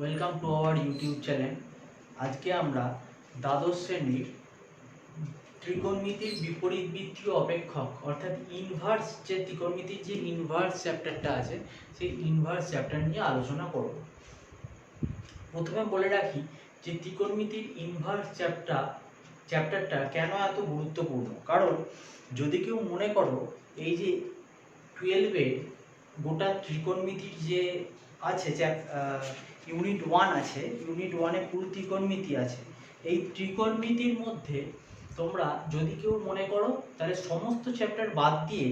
Welcome to our YouTube channel. আজকে আমরা দ্বাদশ শ্রেণীর ত্রিকোণমিতির বিপরীতবৃত্তীয় অপেক্ষক অর্থাৎ ইনভার্স যে ত্রিকোণমিতির যে ইনভার্স চ্যাপ্টারটা আছে সেই ইনভার্স চ্যাপ্টার নিয়ে আলোচনা করব। প্রথমে বলে রাখি যে ত্রিকোণমিতির ইনভার্স চ্যাপ্টারটা কেন এত গুরুত্বপূর্ণ। কারণ যদি কেউ মনে করো এই যে 12-এর গোটা ত্রিকোণমিতির যে আছে ইউনিট 1 আছে, ইউনিট 1-এ পুরো ত্রিকোণমিতি আছে। এই ত্রিকোণমিতির মধ্যে তোমরা যদি কেউ মনে করো তাহলে সমস্ত চ্যাপ্টার বাদ দিয়ে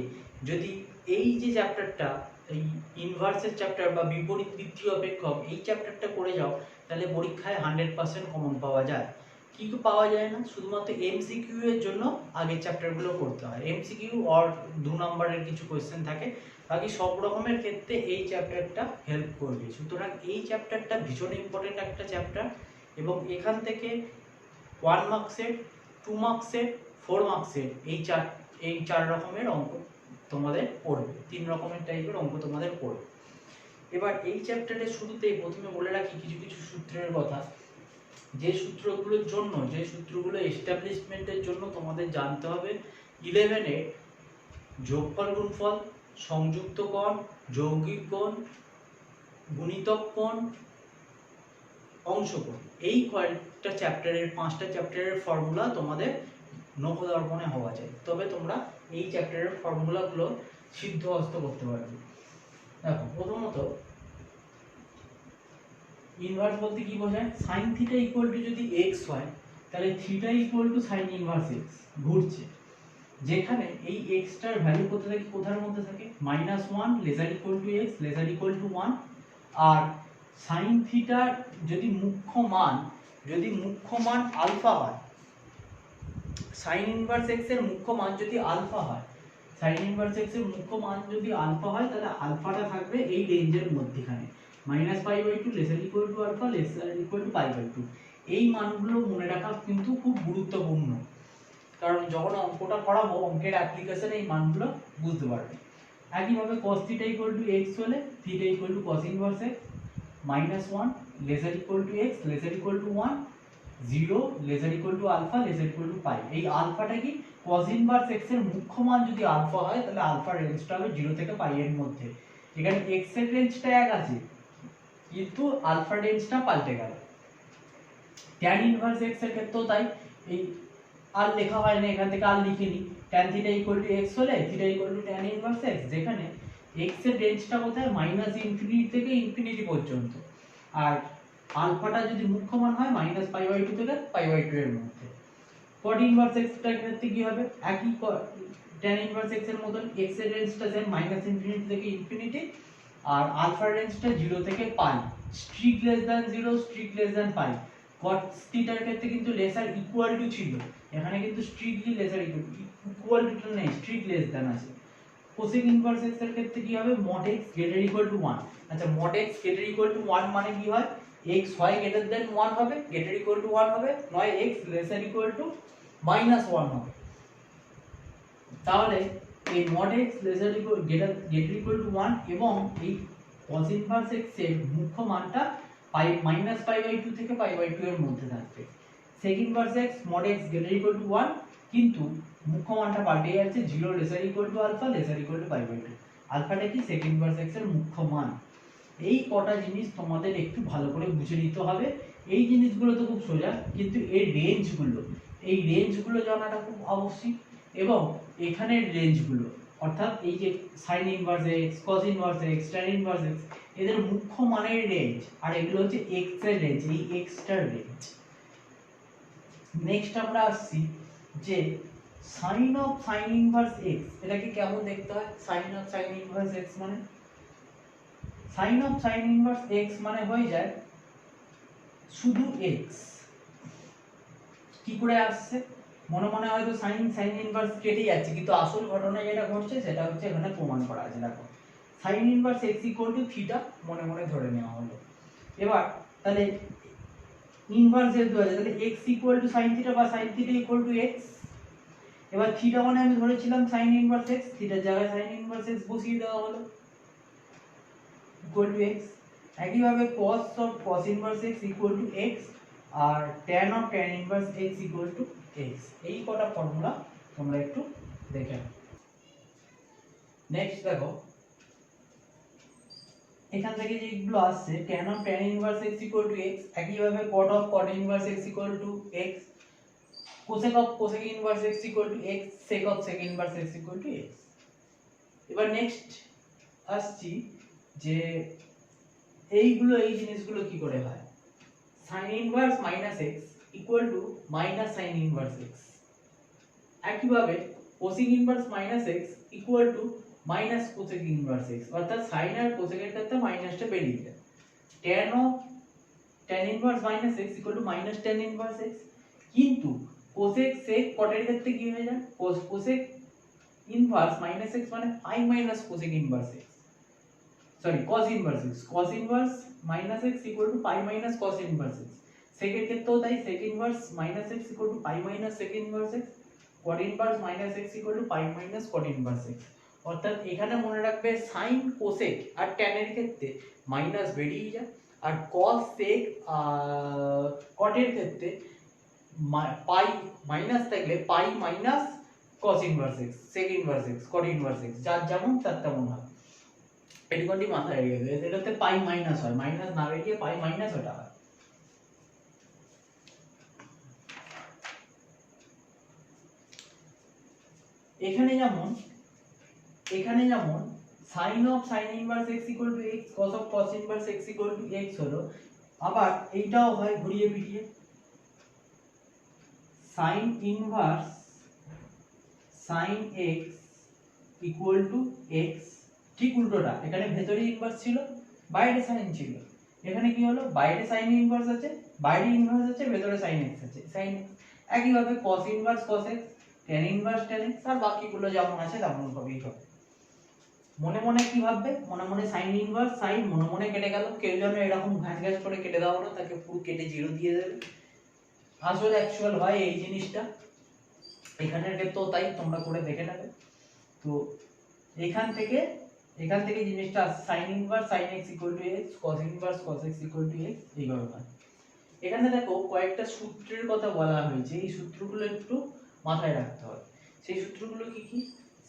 যদি এই যে চ্যাপ্টারটা এই ইনভার্সের চ্যাপ্টার বা বিপরীতবৃত্তীয় অপেক্ষক এই চ্যাপ্টারটা করে যাও তাহলে পরীক্ষায় 100% কমন পাওয়া যায়। কিন্তু পাওয়া যায় না, শুধুমাত্র এমসিকিউ এর জন্য আগের চ্যাপ্টারগুলো করতে হয়। এমসিকিউ আর 2 নম্বরের কিছু কোয়েশ্চেন থাকে, বাকি সব রকমের ক্ষেত্রে এই চ্যাপ্টারটা হেল্প করবে। সুতরাং এই চ্যাপ্টারটা ভীষণ ইম্পর্টেন্ট একটা চ্যাপ্টার এবং এখান থেকে 1 মার্কসের, 2 মার্কসের, 4 মার্কসের এই চার রকমের অঙ্ক তোমাদের পড়বে, 3 রকমের টাইপের অঙ্ক তোমাদের পড়বে। এবার এই চ্যাপ্টারের শুরুতেই প্রথমে বলে রাখি কিছু কিছু সূত্রের কথা, যে সূত্রগুলো এস্টাবলিশমেন্টের জন্য তোমাদের জানতে হবে। 11-এ যোগফল গুণফল, সংযুক্ত কোণ, যৌগিক কোণ, গুণিতক কোণ, অংশকোণ, এই কয়েকটা চ্যাপ্টারের 5টা চ্যাপ্টারের ফর্মুলা তোমাদের নখদর্পণে হওয়া যায়, তবে তোমরা এই চ্যাপ্টারের ফর্মুলাগুলো সিদ্ধহস্ত করতে পারবে। দেখো, প্রথমত ইনভার্স বলতে কি বোঝায়? সাইন থিটা ইকুয়াল টু যদি এক্স হয় তাহলে theta equal to sine inverse x ঘুরছে, যেখানে এই এক্সটার ভ্যালু কোথার মধ্যে থাকে -1 lesser equal to x lesser equal to 1। আর সাইন থিটার যদি মুখ্য মান আলফা হয়, সাইন ইনভার্স এক্স এর মুখ্য মান যদি আলফা হয়, তাহলে আলফাটা থাকবে এই রেঞ্জের মধ্যখানে, -π/2 lesser equal to alpha lesser equal to π/2। এই মানগুলো মনে রাখা কিন্তু খুব গুরুত্বপূর্ণ, কারণ যখন অঙ্কটা করাবো অঙ্কের অ্যাপ্লিকেশনে এই মানগুলো বুঝতে পারবে। একইভাবে cos θ ইকুয়াল টু x হলে θ equal to cos inverse x, -1 lesser equal to x lesser equal to 1, 0 lesser equal to alpha lesser equal to pi. এই আলফাটা কি? cos ইনভার্স x এর মুখ্য মান যদি আলফা হয় তাহলে আলফার রেঞ্জটা হবে 0 থেকে পাই এর মধ্যে। এখানে x এর রেঞ্জটা এক আছে কিন্তু আলফার রেঞ্জটা পাল্টে গেল। tan ইনভার্স x এর ক্ষেত্রেও তাই, এই আর লেখা হয় না, এখান থেকে আর লিখে নি। tan θ ইকুয়াল টু x হলে θ equal to tan inverse x, যেখানে x এর রেঞ্জটা কোথায় -ইনফিনিটি থেকে ইনফিনিটি পর্যন্ত, আর আলফাটা যদি মুখ্য মান হয় -π/2 থেকে π/2 এর মধ্যে। cot ইনভার্স x এর ক্ষেত্রে কি হবে? একই tan ইনভার্স x এর মতন, x এর রেঞ্জটা সেম -ইনফিনিটি থেকে ইনফিনিটি, আর আলফার রেঞ্জটা 0 থেকে পাই, strict less than 0 strict less than pi. cot থিটার ক্ষেত্রে কিন্তু লেসার ইকুয়াল টু ছিল, এখানে কিন্তু স্ট্রিক্টলি লেসার ইকুয়াল টু নেই, স্ট্রিক্ট লেস দ্যান আছে। কোসেক ইনভার্স x এর ক্ষেত্রে কি হবে? mod x greater equal to 1। আচ্ছা, mod x greater equal to 1 মানে কি হয়? x হয় গ্রেটার দেন 1 হবে, গ্রেটার ইকুয়াল টু 1 হবে, নয় x লেসার ইকুয়াল টু -1 হবে। তাহলে এই mod x lesser equal greater equal to 1 এবং এই cos ইনভার্স x এর মুখ্য মানটা -π/2 থেকে π/2 এর মধ্যে থাকবে। sec inverse x mod x greater equal to 1, কিন্তু মুখ্য মানটা পাল্টে যাচ্ছে, 0 lesser equal to alpha lesser equal to π/2। আলফাটা কি? sec ইনভার্স x এর মুখ্য মান। এই কটা জিনিস তোমাদের একটু ভালো করে বুঝে নিতে হবে। এই জিনিসগুলো তো খুব সোজা, কিন্তু এই রেঞ্জগুলো জানাটা খুব আবশ্যিক। এবং এখানের রেঞ্জগুলো অর্থাৎ এই যে sin inverse x, cos inverse x, tan inverse x, এদের মুখ্য মানের রেঞ্জ, আর এগুলো হচ্ছে x এর রেঞ্জ, এই x টার রেঞ্জ। নেক্সট আমরা আসছি যে sin of sin inverse x, এটাকে কেমন দেখতে হয়? sin of sin inverse x মানে sin of sin inverse x মানে হয়ে যায় শুধু x। কি করে আসছে? মনে মনে হয়তো sin ইনভার্স কেটে যাচ্ছে, কিন্তু আসল ঘটনা যেটা ঘটছে সেটা হচ্ছে এখানে প্রমাণ করা আছে। দেখো, sin inverse x equal two theta মনে মনে ধরে নেওয়া হলো। এবার তাহলে ইনভার্স যেহেতু আছে তাহলে x equal to sin theta বা sin theta equal to x। এবার থিটা মানে আমি ধরেছিলাম sin ইনভার্স x, থিটার জায়গায় sin ইনভার্স x বসিয়ে দেওয়া হলো ইকুয়াল টু x। একইভাবে cos of cos inverse x equal to x আর tan of tan inverse x equal to x, এই কটা ফর্মুলা তোমরা একটু দেখে নাও। নেক্সট দেখো এখান থেকে যেগুলো আসছে tan of tan inverse x equal to x, একইভাবে cot of cot inverse x equal to x, cosec of cosec inverse x equal to x, sec of sec inverse x equal to x। এবার next আসছি যে এইগুলো এই জিনিসগুলো কি করে হয়, sin inverse minus x equal to minus sin inverse x, একইভাবে cosec inverse minus x equal to minus cosec inverse x, অর্থাৎ sin আর cosec এর ক্ষেত্রে মাইনাসটা বেরিয়ে যায়। tan of tan inverse minus x equal to minus tan inverse x, কিন্তু cosec sec cot এর ক্ষেত্রে কি হয়ে যায়, cosec inverse minus x মানে pi minus cosec inverse x, sorry cos inverse x, cos inverse minus x equal to pi minus cos inverse x, sec এর ক্ষেত্রেও তাই sec inverse minus x equal to pi minus sec inverse x, cot inverse minus x equal to pi minus cot inverse x। অর্থাৎ এখানে মনে রাখবে sin cosec আর tan এর ক্ষেত্রে minus বেরিয়ে যায়, আর cos sec cot এর ক্ষেত্রে পাই মাইনাস থাকলে পাই minus cos inverse x, sec inverse x, cot inverse x, যার যেমন তার তেমন হয়। এটুকুনি মাথায় রেখে দেবে, এটাতে পাই মাইনাস হয়, মাইনাস না বেরিয়ে পাই মাইনাস ওটা হয়। এখানে যেমন sin of sin inverse x equal to x, cos of cos inverse x equal to x হলো, আবার এইটাও হয় ঘুরিয়ে ফিরিয়ে sin inverse sin x equal to x, ঠিক উল্টোটা, এখানে ভেতরে ইনভার্স ছিল বাইরে sin ছিল, এখানে কি হলো বাইরে sin ইনভার্স আছে, বাইরে ইনভার্স আছে, ভেতরে sin x আছে, sin x। একইভাবে cos inverse cos x, tan inverse tan x, আর বাকিগুলো যেমন আছে তেমন ভাবেই হবে। মনে মনে কি ভাববে, মনে মনে sin ইনভার্স sin মনে মনে কেটে গেল, কেউ যেন এরকম ঘ্যাস করে কেটে দাও না, তাকে পুরো কেটে জিরো দিয়ে দেবে। আসলে অ্যাকচুয়াল হয় এই জিনিসটা, এখানের ক্ষেত্রেও তাই, তোমরা করে দেখে নেবে। তো এখান থেকে জিনিসটা sin inverse sin x equal to x, cos inverse cos x equal to x, এইভাবে হয়। এখানে দেখো কয়েকটা সূত্রের কথা বলা হয়েছে, এই সূত্রগুলো একটু মাথায় রাখতে হবে। সেই সূত্রগুলো কি কি,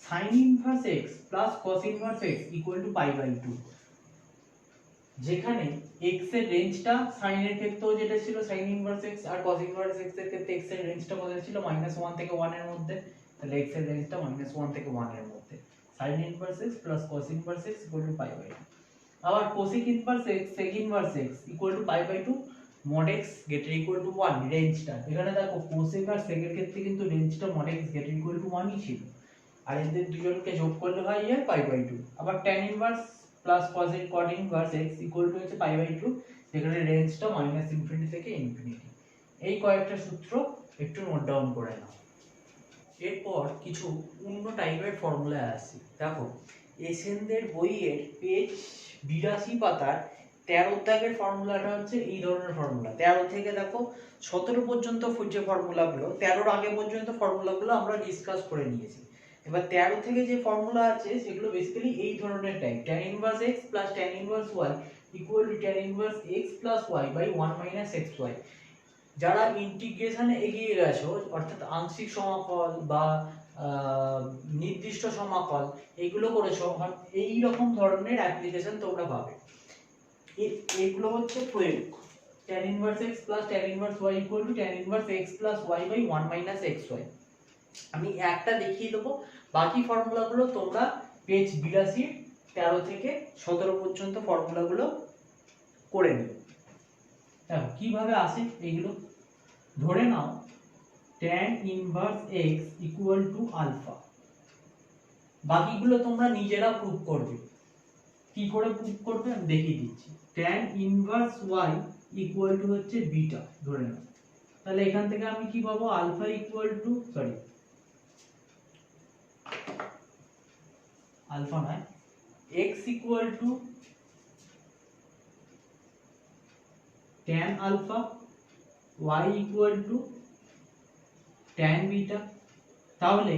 sin inverse x plus cos inverse x equal to pi by 2, যেখানে x এর রেঞ্জটা sin এর ক্ষেত্রেও যেটা ছিল sin ইনভার্স x, আর cos ইনভার্স x এর ক্ষেত্রে x এর রেঞ্জটা কত ছিল -1 থেকে 1 এর মধ্যে, তাহলে x এর রেঞ্জটা -1 থেকে 1 এর মধ্যে, sin inverse x plus cos inverse x equal to pi by 2। আবার cosec inverse x sec inverse x equal to pi by 2 mod x greater equal to 1, রেঞ্জটা এখানে দেখো cosec আর sec এর ক্ষেত্রে কিন্তু রেঞ্জটা mod x greater equal to 1 ই ছিল, আর এদের দুজনকে যোগ করলে হয় এর pi by 2। আবার tan inverse plus cosec cot inverse x equal to হচ্ছে pi by 2, যেখানে রেঞ্জটা -ইনফিনিটি থেকে ইনফিনিটি। এই কয়েকটা সূত্র একটু নোট ডাউন করে নাও। এরপর কিছু অন্য টাইপের ফর্মুলা আসছে। দেখো এসএনদের বইয়ের পেজ 82 পাতার 13 দাগের ফর্মুলাটা হচ্ছে এই ধরনের ফর্মুলা। 13 থেকে দেখো 17 পর্যন্ত যে ফর্মুলাগুলো, 13 আগে পর্যন্ত ফর্মুলাগুলো আমরা ডিসকাস করে নিয়েছি। এবার 13 থেকে যে ফর্মুলা আছে সেগুলো বেসিক্যালি এই ধরনের type, tan inverse x plus tan inverse y equal to tan inverse x plus y by 1 minus xy। যারা ইন্টিগ্রেশনে এগিয়ে গেছো, অর্থাৎ আংশিক সমাকল বা নির্দিষ্ট সমাকল এগুলো করেছো, এই রকম ধরনের অ্যাপ্লিকেশন তোমরা পাবে। এগুলো হচ্ছে প্রয়োগ, tan inverse x plus tan inverse y equal to tan inverse x plus y by 1 minus xy। আমি একটা দেখিয়ে দেবো, বাকি ফর্মুলাগুলো তোমরা পেজ 82 13 থেকে 17 পর্যন্ত ফর্মুলাগুলো করে নিও। দেখো কিভাবে আসে এইগুলো, ধরে নাও tan inverse x equal to alpha, বাকিগুলো তোমরা নিজেরা প্রুফ করবে। কি করে প্রুফ করবে আমি দেখিয়ে দিচ্ছি। tan inverse y equal to হচ্ছে বিটা ধরে নাও, তাহলে এখান থেকে আমি কি পাবো, আলফা ইকুয়াল টু আলফা নয়, x equal to tan alpha, y equal to tan beta. তাহলে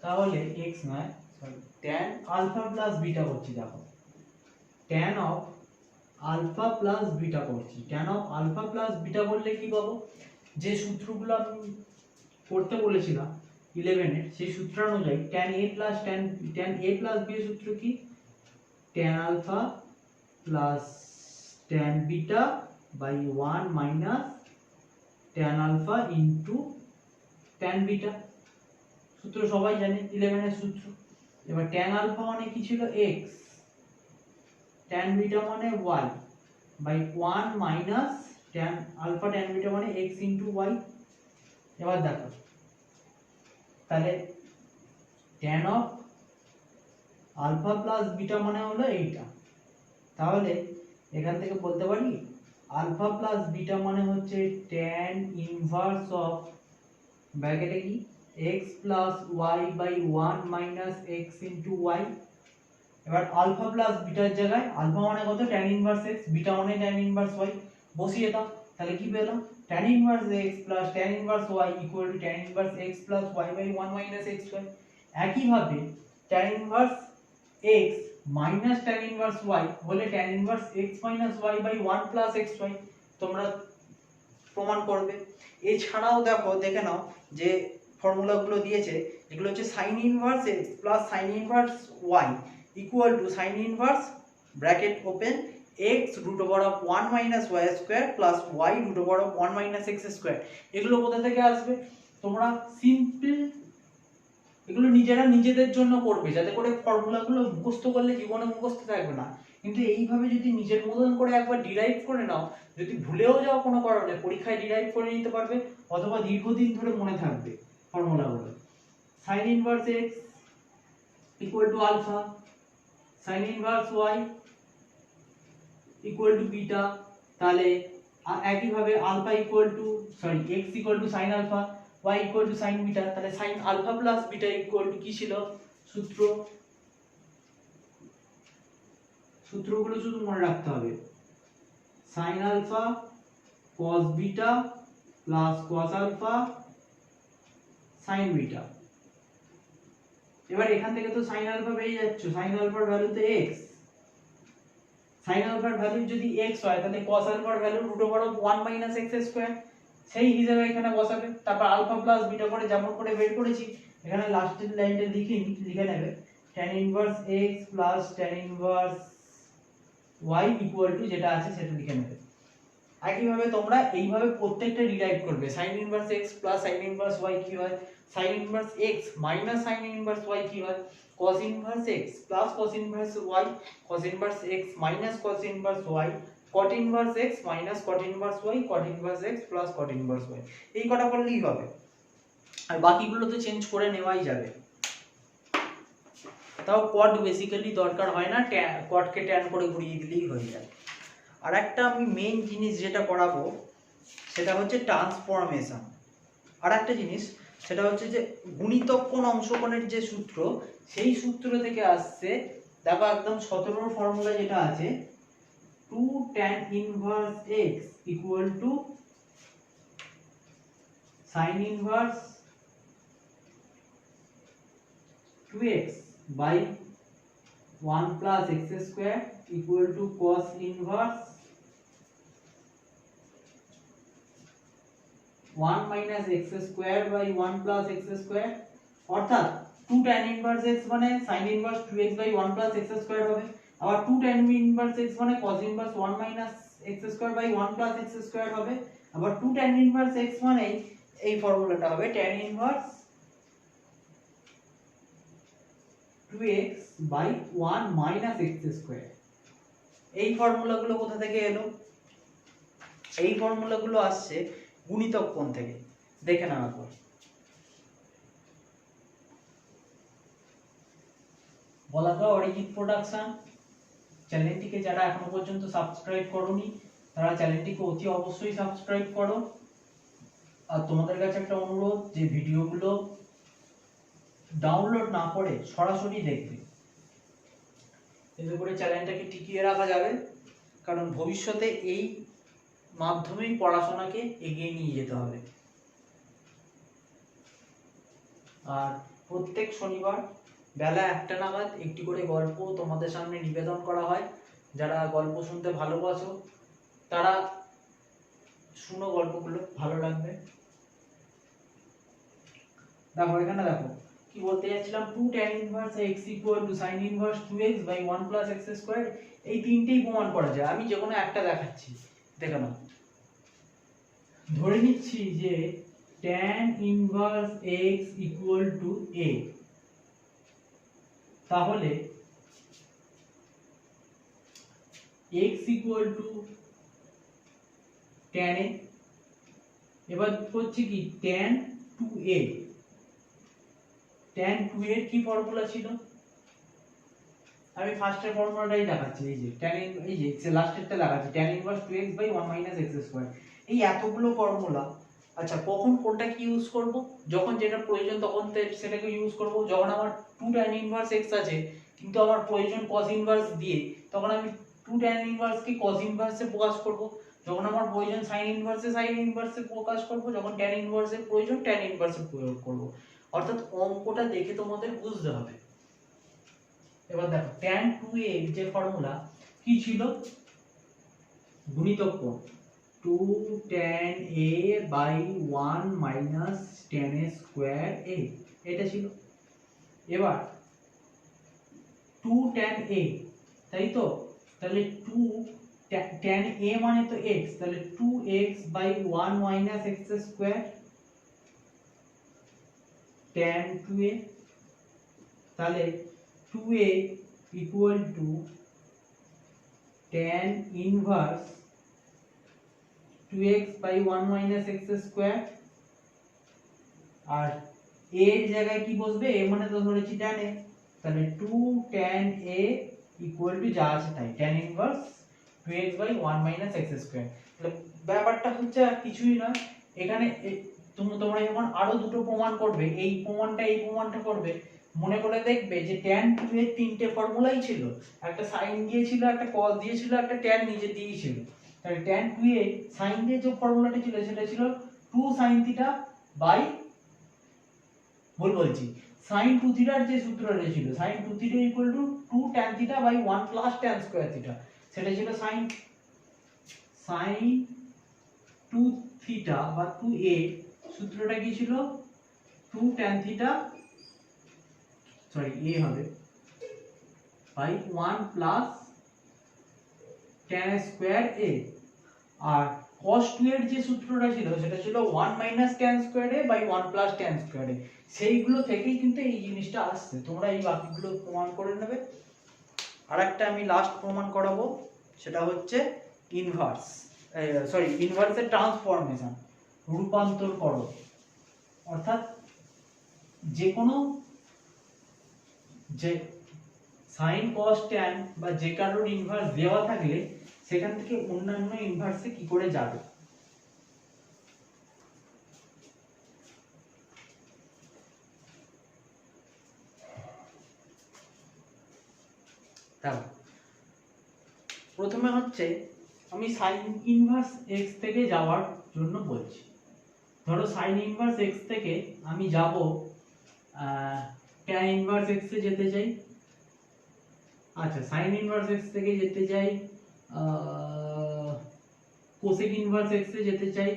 তাহলে x নয় sorry tan alpha plus beta করছি। দেখো tan of alpha plus beta করছি। tan of alpha plus beta করলে কি পাবো, যে সূত্রগুলো আমি করতে বলেছিলাম 11 এর সেই সূত্র অনুযায়ী tan a plus tan a plus b এর সূত্র কি, tan alpha plus tan beta by 1 minus tan alpha into tan beta. সূত্র সবাই জানে 11 এর সূত্র। এবার tan আলফা মানে কি ছিল x, tan বিটা মানে y by 1 minus tan alpha tan beta মানে x ইনটু y। এবার দেখো তাহলে tan of alpha plus beta মানে হলো এইটা। তাহলে এখান থেকে বলতে পারি আলফা প্লাস বিটা মানে হচ্ছে tan ইনভার্স অফ ব্র্যাকেটে কি x plus y by 1 minus x into y। এবার আলফা প্লাস বিটার জায়গায় আলফা মানে কত tan ইনভার্স x, বিটা মানে tan ইনভার্স y বসিয়ে দাও। তাহলে কি পেলাম tan inverse x plus tan inverse y equal to tan inverse x plus y by 1 minus xy। একইভাবে tan inverse x minus tan inverse y হলে tan inverse x minus y by 1 plus xy তোমরা প্রমাণ করবে। এছাড়াও দেখো দেখে নাও যে ফর্মুলাগুলো দিয়েছে এগুলো হচ্ছে sin inverse x plus sin inverse y equal to sin inverse bracket open x root over of 1 minus y square plus y root over of 1 minus x square. এগুলো কোথা থেকে আসবে, তোমরা সিম্পল এগুলো নিজেরা নিজেদের জন্য করবে যাতে করে ফর্মুলাগুলো মুখস্থ করলে জীবনে মুখস্থ থাকবে না, কিন্তু এইভাবে যদি নিজের মতন করে একবার ডিরাইভ করে নাও, যদি ভুলেও যাও কোনো কারণে পরীক্ষায় ডিরাইভ করে নিতে পারবে অথবা দীর্ঘদিন ধরে মনে থাকবে ফর্মুলাগুলো। sin inverse x equal to alpha, sin inverse y equal to beta. তাহলে একইভাবে alpha equal to x equal to sin alpha, y equal to sin beta. তাহলে sin alpha plus beta equal to কি ছিল সূত্র, সূত্রগুলো শুধু মনে রাখতে হবে sin alpha cos beta plus cos alpha sin beta. এবার এখান থেকে তো sin আলফা পেয়ে যাচ্ছ, sin আলফার ভ্যালু তো x, sin আলফার ভ্যালু যদি x হয় তাহলে cos আলফার value root over of 1 minus x square সেই হিসাবে এখানে বসাবে। তারপর আলফা প্লাস বিটা করে যেমন করে বের করেছি এখানে লাস্টের লাইনটা লিখে নেবে tan inverse x plus tan inverse y equal two যেটা আছে সেটা লিখে নেবে। একইভাবে তোমরা এইভাবে প্রত্যেকটা ডিরাইভ করবে। sin inverse x plus sin inverse y কি হয়, sin inverse x minus sin inverse y কি হয়, cos inverse x plus cos inverse y, cos inverse x minus cos inverse y, cot inverse x minus cot inverse y, cot inverse x plus cot inverse y। এই কটা করলেই হবে, আর বাকিগুলো তো change করে নেওয়াই যাবে। তাও cot বেসিক্যালি দরকার হয় না, cot কে tan করে ঘুরিয়ে দিলেই হয়ে যায়। আর একটা আমি মেইন জিনিস যেটা করাবো সেটা হচ্ছে ট্রান্সফরমেশন। আর একটা জিনিস সেটা হচ্ছে যে গুণিতক কোণ অংশকোণের যে সূত্র সেই সূত্র থেকে আসছে। দেখো একদম 17 ফর্মুলা যেটা আছে 2 tan inverse x equal to sin inverse 2x by 1 plus x square equal to cos inverse 1 minus x square by 1 plus x square. অর্থাৎ 2 tan ইনভার্স x মানে sin inverse 2x by 1 plus x square হবে, আবার 2 tan inverse x মানে cos inverse 1 minus x square by 1 plus x square হবে, আবার 2 tan inverse x মানে এই ফর্মুলাটা হবে tan inverse 2x by 1 minus x square. এই ফর্মুলাগুলো কোথা থেকে এলো, এই ফর্মুলাগুলো আসছে গুণিতক কোণ থেকে। দেখে নাও একবার। বলাকা অরিজিৎ প্রোডাকশন চ্যানেলটিকে যারা এখনো পর্যন্ত সাবস্ক্রাইব করোনি তারা চ্যানেলটিকে অতি অবশ্যই সাবস্ক্রাইব করো। আর তোমাদের কাছে একটা অনুরোধ যে ভিডিওগুলো ডাউনলোড না করে সরাসরি দেখবে, এতে করে চ্যানেলটাকে টিকিয়ে রাখা যাবে, কারণ ভবিষ্যতে এই মাধ্যমেই পড়াশোনাকে এগিয়ে নিয়ে যেতে হবে। আর প্রত্যেক শনিবার বেলা 1টা নাগাদ একটি করে গল্প তোমাদের সামনে নিবেদন করা হয়। যারা গল্প শুনতে ভালোবাসো তারা শুনো, গল্পগুলো ভালো লাগবে। দেখো এখানে দেখো কি বলতে যাচ্ছিলাম, 2 tan inverse x equal to sin inverse 2x by 1 plus x square, এই তিনটেই প্রমাণ করা যায়। আমি যে কোনো একটা দেখাচ্ছি, দেখো না। ধরে নিচ্ছি যে tan inverse x equal to a, তাহলে x equal to tan a, এবার হচ্ছে কি tan 2a, tan 2a এর কি ফর্মুলা ছিল, আমি ফার্স্টের ফর্মুলাটাই দেখাচ্ছি। এই যে tan এই যে লাস্টেরটা দেখাচ্ছি, tan inverse 2x 1 - x square. এই এতগুলো ফর্মুলা, আচ্ছা কখন কোনটা কি ইউজ করব, যখন যেটা প্রয়োজন তখন সেটাকে ইউজ করব। যখন আমার 2 tan ইনভার্স x আছে কিন্তু আমার প্রয়োজন cos ইনভার্স দিয়ে, তখন আমি 2 tan ইনভার্স কে cos ইনভার্সে প্রকাশ করব। যখন আমার প্রয়োজন sin ইনভার্সে প্রকাশ করব। যখন tan ইনভার্সের প্রয়োজন tan ইনভার্সে প্রয়োগ করব। অর্থাৎ অঙ্কটা দেখে তোমাদের বুঝতে হবে। এবার দেখো tan 2a এর যে ফর্মুলা কি ছিল, গুণিতক কোণ 2 tan a by 1 minus tan a square a, এটা ছিল। এবার 2 tan a, তাই তো, তাহলে 2 tan a মানে তো x, তাহলে 2x by 1 minus x square tan 2a, তাহলে 2a equal to tan inverse 2x by 1 minus x square, R a এর জায়গায় কি বসবে, a মানে তো ধরেছি tan a, তাহলে 2 tan a equal to যা আছে তাই tan inverse 2x by 1 minus x square। তাহলে ব্যাপারটা হচ্ছে আর কিছুই না, এখানে তোমরা যখন আরো দুটো প্রমাণ করবে, এই প্রমাণটা করবে, মনে করে দেখবে যে tan 2 এর তিনটে ফর্মুলাই ছিল, একটা sin দিয়েছিল, একটা cos দিয়েছিল, একটা tan নিজে দিয়েছিল। তাহলে tan 2 এ sin দিয়ে যে ফর্মুলাটা ছিল সেটা ছিল 2 sin থিটা বাই, বলছি sin 2 থিটার যে সূত্রটা ছিল, sin 2 theta equal to 2 tan theta by 1 plus tan square theta, সেটা ছিল sin 2 থিটা বা 2a, সূত্রটা কি ছিল 2 tan থিটা, সরি a হবে, by 1 plus tan square a। আর cos 2 এর যে সূত্রটা ছিল সেটা ছিল 1 minus tan square a by 1 plus tan square a। সেইগুলো থেকেই কিন্তু এই জিনিসটা আসছে, তোমরা এই বাকিগুলো প্রমাণ করে নেবে। আরেকটা আমি লাস্ট প্রমাণ করাবো, সেটা হচ্ছে ইনভার্সের ট্রান্সফরমেশন, রূপান্তরকরণ। অর্থাৎ যে কোনো যে sin cos tan বা যে কারোর ইনভার্স দেওয়া থাকলে সেখান থেকে অন্যান্য ইনভার্সে কি করে যাবে। প্রথমে হচ্ছে আমি sin ইনভার্স x থেকে যাওয়ার জন্য বলছি। ধরো sin ইনভার্স x থেকে আমি যাব tan ইনভার্স x এ যেতে চাই। আচ্ছা sin ইনভার্স x থেকে যেতে চাই cosec ইনভার্স x এ যেতে চাই,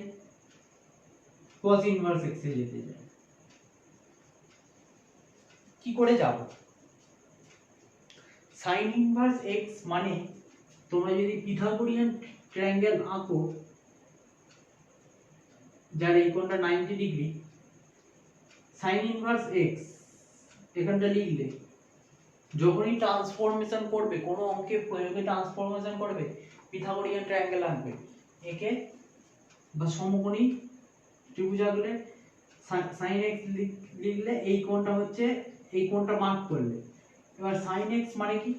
cos ইনভার্স x এ যেতে চাই, কি করে যাব? sin ইনভার্স x মানে তোমরা যদি পিথাগোরিয়ান ট্রায়াঙ্গেল আঁকো যার এই কোণটা 90 ডিগ্রি, sin ইনভার্স x এখানটা লিখলে যখনই ট্রান্সফরমেশন করবে, কোনো অঙ্কে প্রয়োগে ট্রান্সফরমেশন করবে, পিথাগোরিয়ান ট্রায়াঙ্গেল আঁকবে, একে বা সমকোণী ত্রিভুজ আঁকলে sin x লিখলে এই কোণটা হচ্ছে, এই কোণটা মার্ক করলে। এবার sin x মানে কি,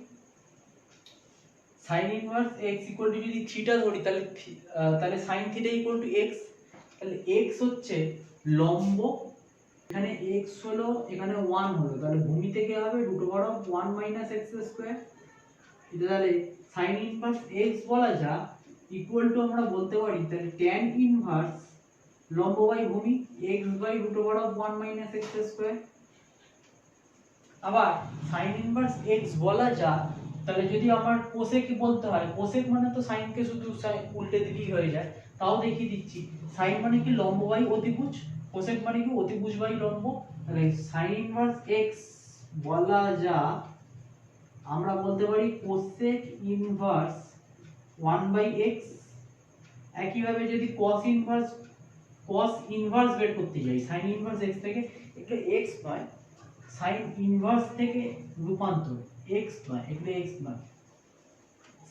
sin inverse x equal to যদি থিটা ধরি তাহলে sin theta equal to x, তাহলে x হচ্ছে লম্ব, এখানে x হলো, এখানে 1 হলো, তাহলে ভূমি থেকে হবে √1 - x স্কয়ার। এটা তাহলে sin ইনভার্স x বলা যা ইকুয়াল টু আমরা বলতে পারি তাহলে tan ইনভার্স লম্ব বাই ভূমি x বাই √1 - x স্কয়ার। আবার সাইন ইনভার্স এক্স বলা যা, তাহলে যদি আমার কোসেক বলতে হয়, কোসেক মানে তো সাইনকে শুধু উল্টে দিলেই হয়ে যায়, তাও দেখিয়ে দিচ্ছি। সাইন মানে কি লম্ব বাই অতিভুজ, কোসেক মানে কি অতিভুজ বাই লম্ব। তাহলে সাইন ইনভার্স এক্স বলা যা আমরা বলতে পারি কোসেক ইনভার্স 1/x। একইভাবে যদি cos ইনভার্স বের করতে যাই সাইন ইনভার্স x থেকে, একটু x নয় সাইন ইনভার্স থেকে রূপান্তর, x নয় একটু x নয়,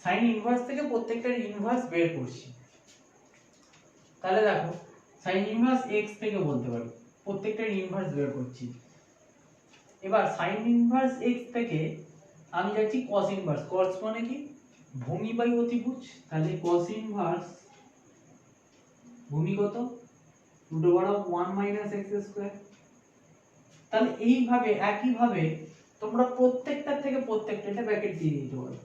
সাইন ইনভার্স থেকে প্রত্যেকটার ইনভার্স বের করছি। তাহলে দেখো সাইন ইনভার্স x থেকে বলতে পারি প্রত্যেকটার ইনভার্স বের করছি। এবার সাইন ইনভার্স x থেকে আমি যাচ্ছি cos ইনভার্স, cos মানে কি ভূমি বাই অতিভুজ, তাহলে cos ইনভার্স ভূমি কত √1 - x²। তাহলে এইভাবে একইভাবে তোমরা প্রত্যেকটা থেকে প্রত্যেকটা এটা ব্র্যাকেট দিয়ে দিতে পারো।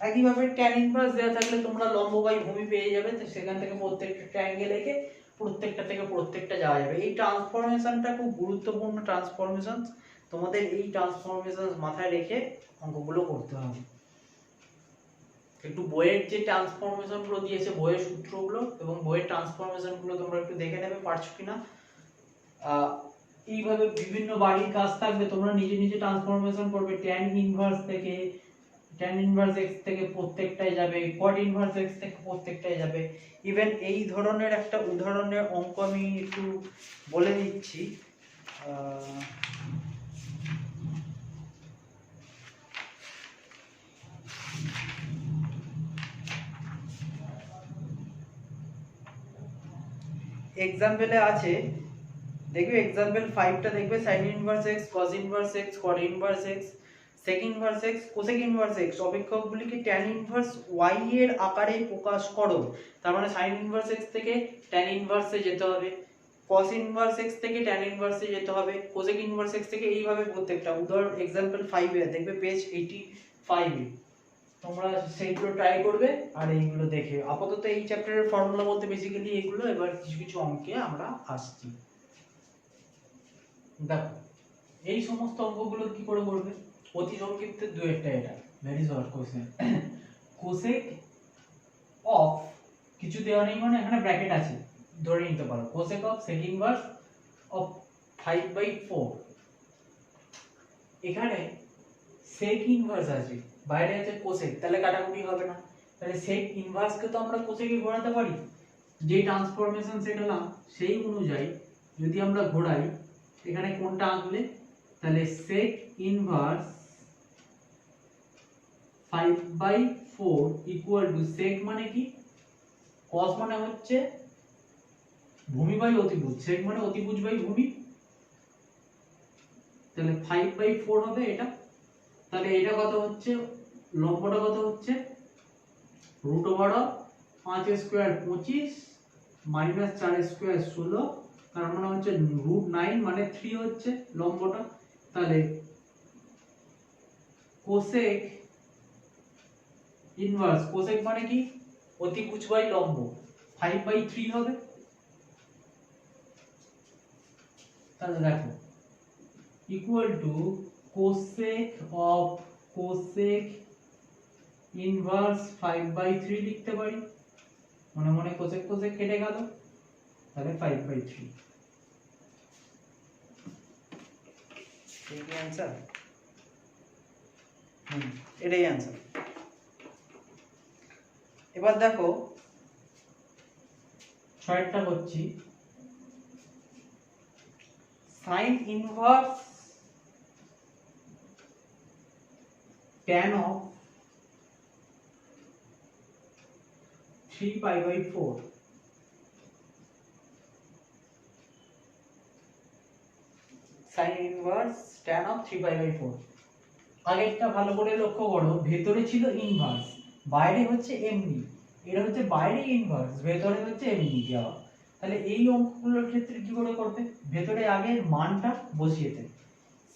একইভাবে tan ইনভার্স দেওয়া থাকলে তোমরা লম্ব বাই ভূমি পেয়ে যাবে, তো সেখান থেকে প্রত্যেকটা ট্রায়াঙ্গেল এঁকে প্রত্যেকটা থেকে প্রত্যেকটা যাওয়া যাবে। এই ট্রান্সফরমেশনটা খুব গুরুত্বপূর্ণ ট্রান্সফরমেশন, তোমাদের এই ট্রান্সফরমেশন মাথায় রেখে অঙ্কগুলো করতে হবে। একটু বইয়ের যে ট্রান্সফরমেশন গুলো দিয়েছে, বইয়ের সূত্রগুলো এবং বইয়ের ট্রান্সফরমেশন গুলো তোমরা একটু দেখে নেবে পারছো কিনা। এইভাবে বিভিন্ন বাড়ির কাজ থাকবে, তোমরা নিজে নিজে ট্রান্সফরমেশন করবে। tan ইনভার্স থেকে tan ইনভার্স x থেকে প্রত্যেকটাই যাবে, cot ইনভার্স x থেকে প্রত্যেকটাই যাবে। ইভেন এই ধরনের একটা উদাহরণের অঙ্ক আমি একটু বলে দিচ্ছি। এক্সাম্পলে আছে, দেখবে এক্সাম্পল 5টা দেখবে sin inverse x, cos inverse x, cot inverse x, sec inverse x, cosec inverse x অপেক্ষকগুলিকে tan inverse y এর আকারে প্রকাশ করো। তার মানে sin ইনভার্স x থেকে tan ইনভার্স এ যেতে হবে, cos ইনভার্স x থেকে tan ইনভার্স এ যেতে হবে, cosec ইনভার্স x থেকে, এইভাবে প্রত্যেকটা। উদাহরণ এক্সাম্পল 5 এ দেখবে পেজ 85 এ তোমরা সেইগুলো ট্রাই করবে আর এইগুলো দেখে। আপাতত এই চ্যাপ্টারের ফর্মুলা বলতে বেসিক্যালি এগুলো। এবার কিছু কিছু অঙ্কে আমরা আসছি। দেখো এই সমস্ত অঙ্কগুলো কি করে করবে, অতি সংক্ষিপ্তে দু একটা, এটা very short question. Cosec of কিছু দেওয়া নেই মানে এখানে ব্র্যাকেট আছে ধরে নিতে পারো, cosec of sec inverse of 5/4। এখানে sec ইনভার্স আছে, বাইরে আছে কোসেক, তাহলে কাটাকুটি হবে না। তাহলে sec ইনভার্স কে তো আমরা কোসেকে ঘোরাতে পারি, যে ট্রান্সফরমেশন সেটালাম সেই অনুযায়ী যদি আমরা ঘোরাই, এখানে কোনটা আঁকলে, তাহলে sec inverse 5/4 equal to sec মানে কি, cos মানে হচ্ছে ভূমি বাই অতিভুজ, sec মানে অতিভুজ বাই ভূমি, তাহলে 5/4 হবে এটা। তাহলে এটা কত হচ্ছে, লম্বটা কত হচ্ছে √5² 25 -4² 16, তার মানে হচ্ছে √9 মানে 3 হচ্ছে লম্বটা। তাহলে কোসেক ইনভার্স, কোসেক মানে কি অতিভুজ বাই লম্ব, 5/3 হবে। তাহলে দেখো equal to cosec of cosec inverse 5/3 লিখতে পারি, মনে মনে কোসেক কোসেক কেটে গেল, তাহলে 5/3। এই কি आंसर? এটাই आंसर। এবার দেখো 6টা করছি, sin inverse tan of 3π/4। sin inverse tan of 3π/4। আগেরটা ভালো করে লক্ষ্য করো, ভেতরে ছিল ইনভার্স, বাইরে হচ্ছে এমনি, এটা হচ্ছে বাইরে ইনভার্স, ভেতরে হচ্ছে এমনি দেওয়া। তাহলে এই অঙ্কগুলোর ক্ষেত্রে কি করে করবে, ভেতরে আগে মানটা বসিয়ে দেবে।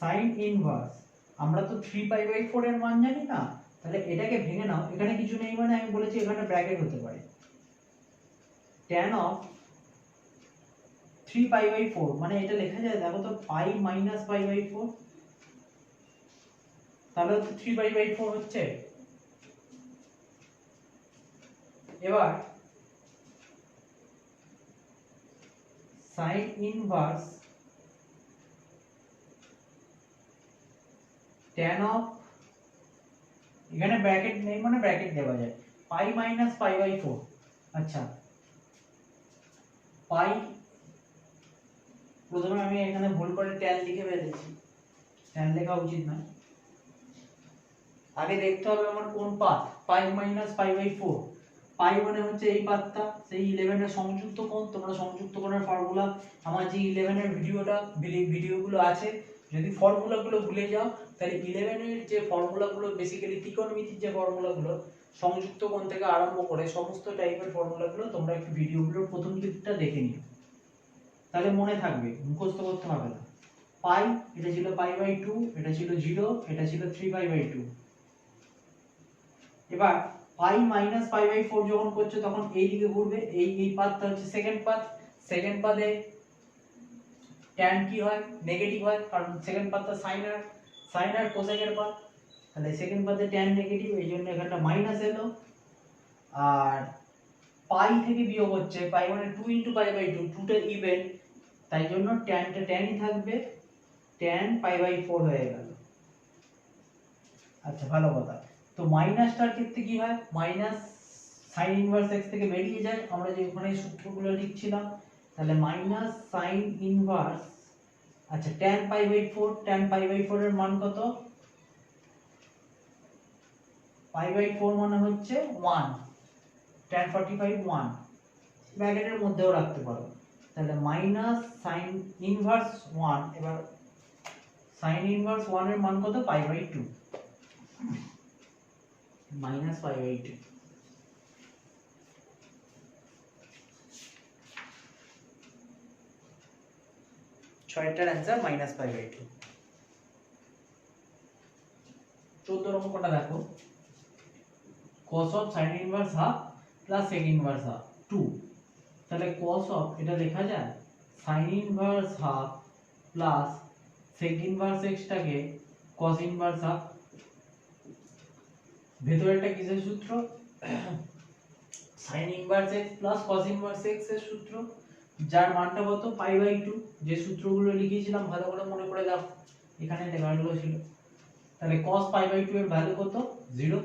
sin ইনভার্স আমরা তো 3π/4 এর মান জানি না, তাহলে এটাকে ভেঙে নাও, এখানে কিছু নেই মানে আমি বলেছি এখানে ব্র্যাকেট হতে পারে, tan of 3π/4 মানে এটা লেখা যায়, দেখো তো পাই - π/4, তাহলে তো 3 পাই/4 হচ্ছে। এবার সাইন ইনভার্স tan অফ, এখানে ব্র্যাকেট নেই মানে ব্র্যাকেট দেওয়া যায়, পাই মাইনাস পাই/4। আচ্ছা, পাই, প্রথমে আমি এখানে ভুল করে tan লিখে ফেলেছি, tan লেখা উচিত নয়। আগে দেখতে হবে আমার কোন পাথ, পাই মাইনাস পাই/4। পাই মানে হচ্ছে এই পাথটা, সেই 11 এর সংযুক্ত কোণ। তোমরা সংযুক্ত কোণের ফর্মুলা আমার যে 11 এর ভিডিওগুলো আছে, যদি ফর্মুলাগুলো ভুলে যাও তাহলে 11 এর যে ফর্মুলাগুলো, বেসিক্যালি ত্রিকোণমিতির যে ফর্মুলাগুলো, সংযুক্ত কোণ থেকে আরম্ভ করে সমস্ত টাইপের ফর্মুলাগুলো তোমরা একটু ভিডিওগুলোর প্রথম দিকটা দেখে নিও, তাহলে মনে থাকবে, মুখস্থ করতে হবে না। পাই, এটা ছিল পাই/2, এটা ছিল 0, এটা ছিল 3 পাই/2। এবার পাই মাইনাস পাই/4 যখন করছো তখন এই দিকে ঘুরবে, এই পাথটা হচ্ছে সেকেন্ড পাথ। সেকেন্ড পাথে tan কি হয়, নেগেটিভ হয়, কারণ সেকেন্ড পাথটা সাইন আর কোসেকের পাথ। তাহলে সেকেন্ড পাথে tan নেগেটিভ, এই জন্য এখানটা মাইনাস এলো। আর পাই থেকে বিয়োগ হচ্ছে, পাই মানে 2 × পাই/2, 2 টা ইভেন, তাই জন্য tanটা tanই থাকবে, tan পাই/4 হয়ে গেল। আচ্ছা, ভালো কথা। তো মাইনাসটার ক্ষেত্রে কি হয়, মাইনাস সাইন ইনভার্স x থেকে বেরিয়ে যায়, আমরা যে ওখানে সূত্রগুলো লিখছিলাম, তাহলে মাইনাস সাইন ইনভার্স, আচ্ছা tan পাই/4, tan পাই/4 এর মান কত, পাই/4 মানে হচ্ছে 1, tan 45 1, ব্র্যাকেটের মধ্যেও রাখতে পারো। তাহলে মাইনাস সাইন ইনভার্স 1, এবার সাইন ইনভার্স 1 এর মান কত, পাই/2, মাইনাস পাই/2। ছয়টার অ্যান্সার মাইনাস পাই/2। 14 অঙ্কটা দেখো, cos of sin inverse half plus sec inverse half 2। তাহলে cos অফ, এটা লেখা যায় sin inverse half plus sec inverse x টাকে cos ইনভার্স হাফ। ভেতরেরটা কিসের সূত্র, sin inverse x plus cos inverse x এর সূত্র, যার মানটা কত, পাই/2। যে সূত্রগুলো লিখেছিলাম ভালো করে মনে করে দাও, এখানে লেখাগুলো ছিল। তাহলে cos পাই/2 এর ভ্যালু কত, 0।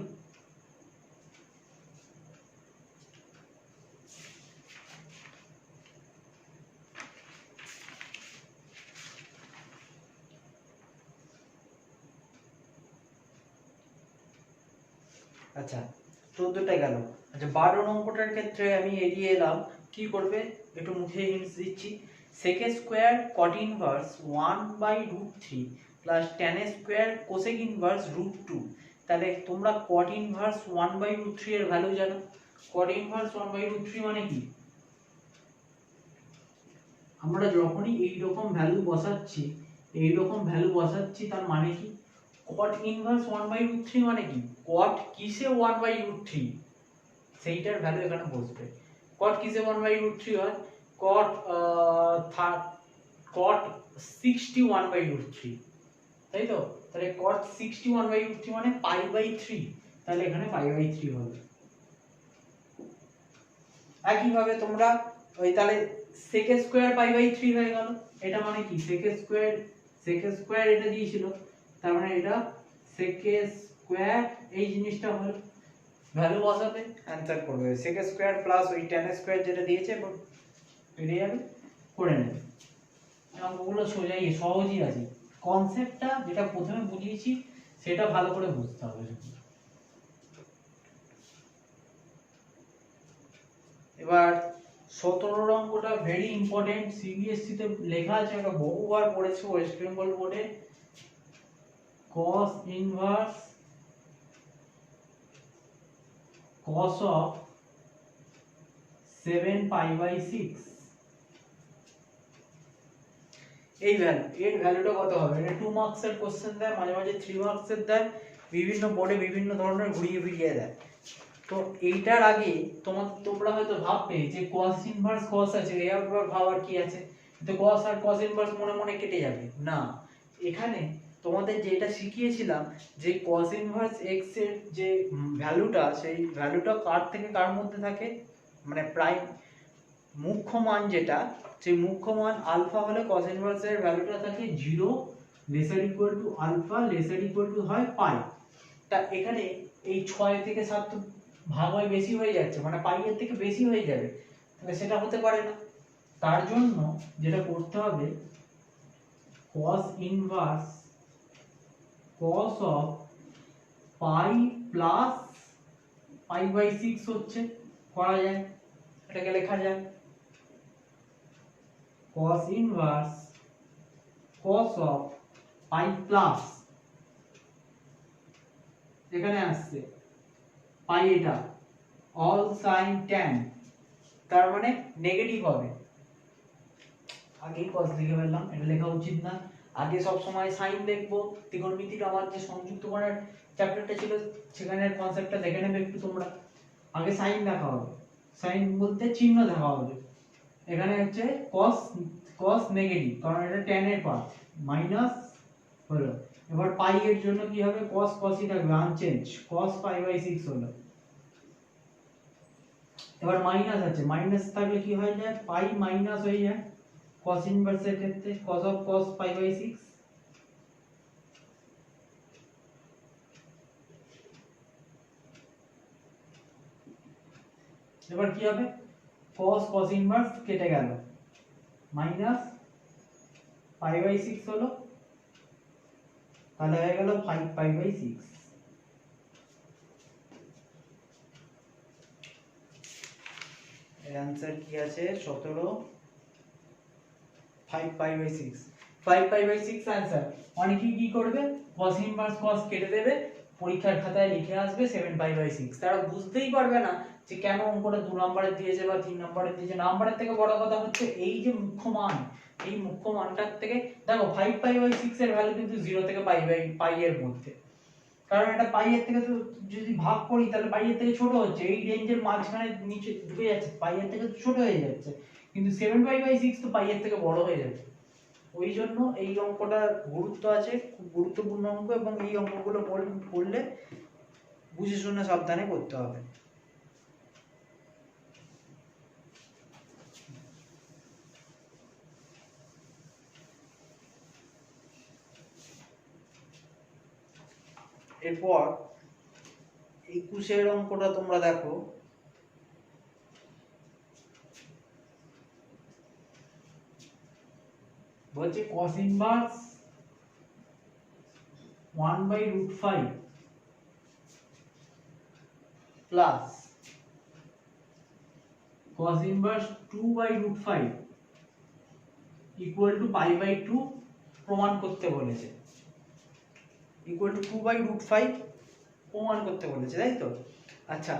আচ্ছা, 14টা গেল। আচ্ছা, 12 অঙ্কটার ক্ষেত্রে আমি এগিয়ে এলাম, কি করবে একটু মুখে হিন্টস দিচ্ছি। sec square cot inverse 1/√3 plus tan square cosec inverse √2। তাহলে তোমরা cot ইনভার্স 1/√3 এর ভ্যালু জানো। cot ইনভার্স 1/√3 মানে কি, আমরা যখনই এই রকম ভ্যালু বসাচ্ছি, তার মানে কি, cot ইনভার্স 1/√3 মানে কি, cot কিসে 1/√3 সেইটার ভ্যালু এখানে বসবে। cot কিসে 1/√3 হয়, cot 61/√3, তাই তো। তাহলে cot 61/√3 মানে পাই/3, তাহলে এখানে পাই/3 হবে। একই ভাবে তোমরা ওই তাহলে sec স্কয়ার পাই/3 হয়ে গেল, এটা মানে কি, sec স্কয়ার এটা দিয়েছিল, তার মানে এটা sec স্কয়ার, এই জিনিসটা হলো ভ্যালু বসাবে, অ্যানসার করবে sec স্কয়ার প্লাস ওই tan স্কয়ার যেটা দিয়েছে বেরিয়ে যাবে, করে নেবে। ওগুলো সোজাই, সহজই আছে, কনসেপ্টটা যেটা প্রথমে বুঝিয়েছি সেটা ভালো করে বুঝতে হবে। এবার 17 অঙ্কটা ভেরি ইম্পর্টেন্ট, সিবিএসসি তে লেখা আছে, এটা বহুবার পড়েছো ওয়েস্ট বেঙ্গল বোর্ডে। cos ইনভার্স cos অফ 7π/6, এই ভ্যালু, এর ভ্যালুটা কত হবে, এটা 2 মার্কস এর কোশ্চেন দেয়, মাঝে মাঝে 3 মার্কস এর দেয়, বিভিন্ন বোর্ডে বিভিন্ন ধরনের ঘুরিয়ে ফিরিয়ে দেয়। তো এইটার আগে তোমরা হয়তো ভাববে যে cos ইনভার্স cos আছে, এবার ভাবার কি আছে, তো cos আর cos ইনভার্স মনে মনে কেটে যাবে না। এখানে তোমাদের যেটা শিখিয়েছিলাম যে cos ইনভার্স x এর যে ভ্যালুটা, সেই ভ্যালুটা কার থেকে কার মধ্যে থাকে, মানে প্রাইম মুখ্য মান যেটা, সেই মুখ্য মান আলফা হলে cos ইনভার্স এর ভ্যালুটা থাকে 0 lesser equal to alpha lesser equal to হয় পাই। তা এখানে এই 6 থেকে 7 তো ভাগ হয় বেশি হয়ে যাচ্ছে, মানে পাই এর থেকে বেশি হয়ে যাবে, তাহলে সেটা হতে পারে না। তার জন্য যেটা করতে হবে, cos inverse cos of pi plus pi by 6 হচ্ছে, করা যায়, এটাকে লেখা যায় cos inverse cos of pi plus, এখানে আসছে পাই, এটা অল সাইন ট্যান, তার মানে নেগেটিভ হবে। আগেই cos লিখে ফেললাম, এটা লেখা উচিত না, আগে সব সময় সাইন দেখবো। ত্রিকোণমিতির আমার যে সংযুক্ত করার চ্যাপ্টারটা ছিল সেখানের কনসেপ্টটা দেখে নেবে একটু তোমরা। আগে সাইন দেখা হবে, সাইন বলতে চিহ্ন দেখা হবে। এখানে হচ্ছে cos cos নেগেটিভ, কারণ এটা tan এর পার্ট, মাইনাস হলো। এবার পাই এর জন্য কি হবে, cos cosই থাকবে আনচেঞ্জ, cos পাই বাই 6 হলো। এবার মাইনাস আছে, মাইনাস থাকলে কি হয়ে যায়, পাই মাইনাস হয়ে যায় cos ইনভার্স এর ক্ষেত্রে, cos of cos pi by 6। এবার কি হবে, cos cos ইনভার্স কেটে গেল, মাইনাস পাই বাই 6 হলো, তাহলে হয়ে গেল 5 পাই বাই 6। এর आंसर কি আছে 17, 5 pi by 6, 5 pi by 6 answer. অনেকে কি করবে, cos ইনভার্স cos কেটে দেবে, পরীক্ষার খাতায় লিখে আসবে 7 পাই বাই 6, তারা বুঝতেই পারবে না যে কেন অঙ্কটা 2 নম্বরে দিয়েছে বা 3 নম্বরে দিয়েছে। নাম্বারের থেকে বড় কথা হচ্ছে এই যে মুখ্য মান, এই মুখ্য মানটার থেকে দেখো 5 পাই বাই 6 এর ভ্যালু কিন্তু 0 থেকে পাই এর মধ্যে, কারণ এটা পাই এর থেকে তো যদি ভাগ করি তাহলে পাই এর থেকে ছোট হচ্ছে, এই রেঞ্জের মাঝখানে নিচে ঢুকে যাচ্ছে, পাই এর থেকে ছোট হয়ে যাচ্ছে, কিন্তু 7 পাই বাই 6 তো পাই এর থেকে বড় হয়ে যাচ্ছে। ওই জন্য এই অঙ্কটার গুরুত্ব আছে, খুব গুরুত্বপূর্ণ অঙ্ক, এবং এই অঙ্কগুলো পড়লে বুঝে শুনে সাবধানে করতে হবে। এরপর 21 অঙ্কটা তোমরা দেখো, বলছে cos inverse 1/√5 plus cos inverse 2/√5 equal to pi by 2 প্রমাণ করতে বলেছে, ইকুয়াল টু 2/√5 প্রমাণ করতে বলেছে, তাই তো? আচ্ছা,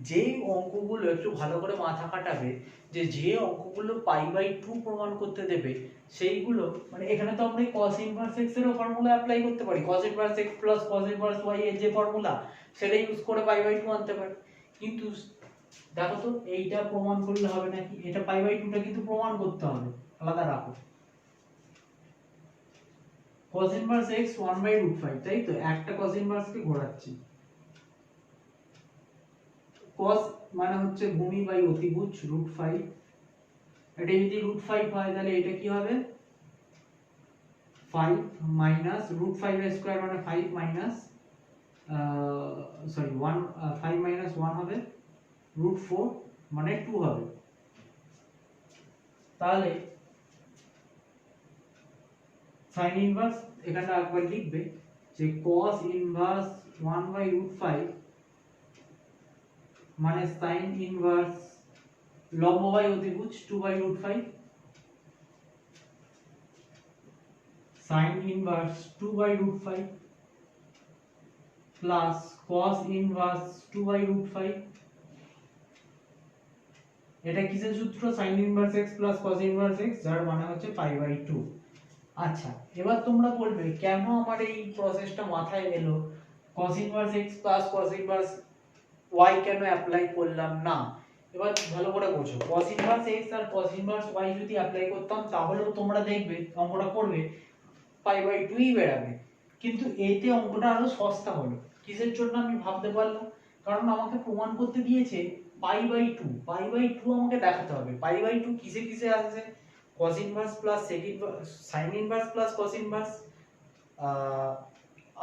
যেই অঙ্কগুলো একটু ভালো করে মাথা খাটাবে, যে অঙ্কগুলো পাই বাই 2 প্রমাণ করতে দেবে, সেইগুলো মানে এখানে তো আমরা cos ইনভার্স x এর ফর্মুলা অ্যাপ্লাই করতে পারি, cos inverse x plus cos inverse y এর যে ফর্মুলা সেটা ইউজ করে পাই বাই 2 আনতে পারি। কিন্তু দেখো তো এইটা প্রমাণ করলে হবে নাকি, এটা পাই বাই 2 টা কিন্তু প্রমাণ করতে হবে, আলাদা রাখো। cos ইনভার্স x 1/√5, তাই তো, একটা cos ইনভার্স কে ঘোরাচ্ছি, cos মানে হচ্ছে ভূমি বাই অতিভুজ √5, এটা যদি √5 হয় তাহলে এটা কি হবে 5 মাইনাস √5 এর স্কয়ার মানে 5 মাইনাস সরি 1, 5 মাইনাস 1 হবে √4 মানে 2 হবে। তাহলে sin ইনভার্স এখানে একবার লিখবে যে cos ইনভার্স 1/√5 মানে sin ইনভার্স লম্ব বাই অতিভুজ 2/√5, sin inverse 2/√5 plus cos inverse 2/√5, এটা কিসের সূত্র, sin inverse x plus cos inverse x, যার মানে হচ্ছে পাই বাই 2। আচ্ছা, এবার তোমরা বলবে কেন আমার এই প্রসেসটা মাথায় এলো, cos inverse x plus cos inverse y কেন অ্যাপ্লাই করলাম না? এবার ভালো করে বোঝো, cos ইনভার্স x আর cos ইনভার্স y যদি অ্যাপ্লাই করতাম তাহলেও তোমরা দেখবে অঙ্কটা করবে পাই বাই 2 ই বেরাবে, কিন্তু এতে অঙ্কটা আরো সস্তা হলো। কিসের জন্য আমি ভাবতে পারলাম, কারণ আমাকে প্রমাণ করতে দিয়েছে π/2। π/2 আমাকে দেখাতে হবে। π/2 কিসে কিসে আছে? cos inverse plus sec inverse, sin inverse plus cos inverse,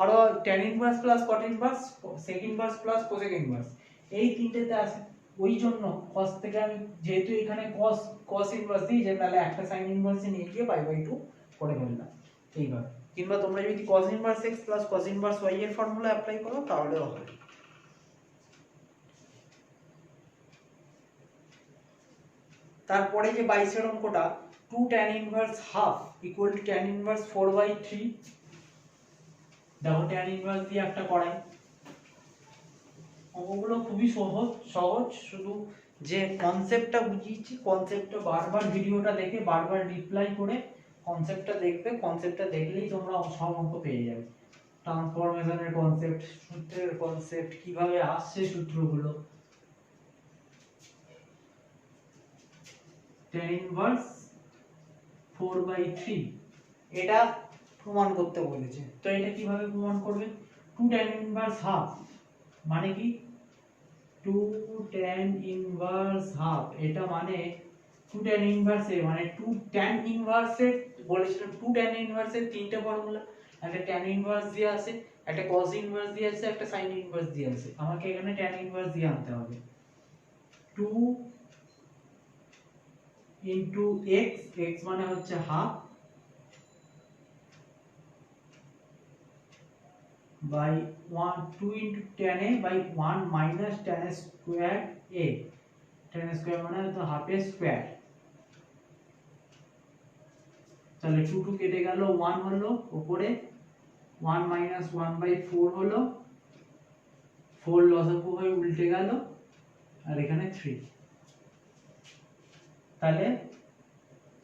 আরো tan inverse plus cot inverse, sec inverse plus cosec inverse, এই তিনটেতে আছে। ওই জন্য cos থেকে আমি যেহেতু এখানে cos ইনভার্স দিয়েছে, তাহলে একটা sin ইনভার্স নিয়ে গিয়ে π/2 করে ফেললাম এইভাবে। কিংবা তোমরা যদি cos inverse x plus cos inverse y এর ফর্মুলা অ্যাপ্লাই করো তাহলেও হবে। তারপরে যে 22 এর অঙ্কটা 2 tan inverse half equal to tan inverse 4/3। দেখো tan ইনভার্স দিয়ে একটা করাই। অঙ্কগুলো খুবই সহজ, শুধু যে কনসেপ্টটা বুঝিয়েছি, কনসেপ্টটা বারবার ভিডিওটা দেখে বারবার রিপ্লাই করে কনসেপ্টটা দেখবে। কনসেপ্টটা দেখলেই তোমরা সব অঙ্ক পেয়ে যাবে। ট্রান্সফরমেশনের কনসেপ্ট, সূত্রের কনসেপ্ট, কিভাবে আসছে সূত্রগুলো। tan ইনভার্স 4/3 এটা প্রমাণ করতে বলেছে। তো এটা কিভাবে প্রমাণ করবে? 2 tan ইনভার্স হাফ মানে কি? 2 tan ইনভার্স হাফ, এটা মানে 2 tan ইনভার্স এ মানে 2 tan ইনভার্স এর বলেছিলাম 2 tan ইনভার্স এর তিনটে ফর্মুলা, একটা tan ইনভার্স দিয়ে আছে, একটা cos ইনভার্স দিয়ে আছে, একটা sin ইনভার্স দিয়ে আছে। আমাকে এখানে tan ইনভার্স দিয়ে আনতে হবে। 2 ইনটু x, x মানে হচ্ছে half, by 1 2 into tan a by 1 minus tan a square a, tan a square মানে তো হাফ এর স্কয়ার। তাহলে 2 2 কেটে গেল, 1 হলো উপরে, 1 minus 1/4 হলো, 4 লসাগু হয়ে উল্টে গেল, আর এখানে 3। তাহলে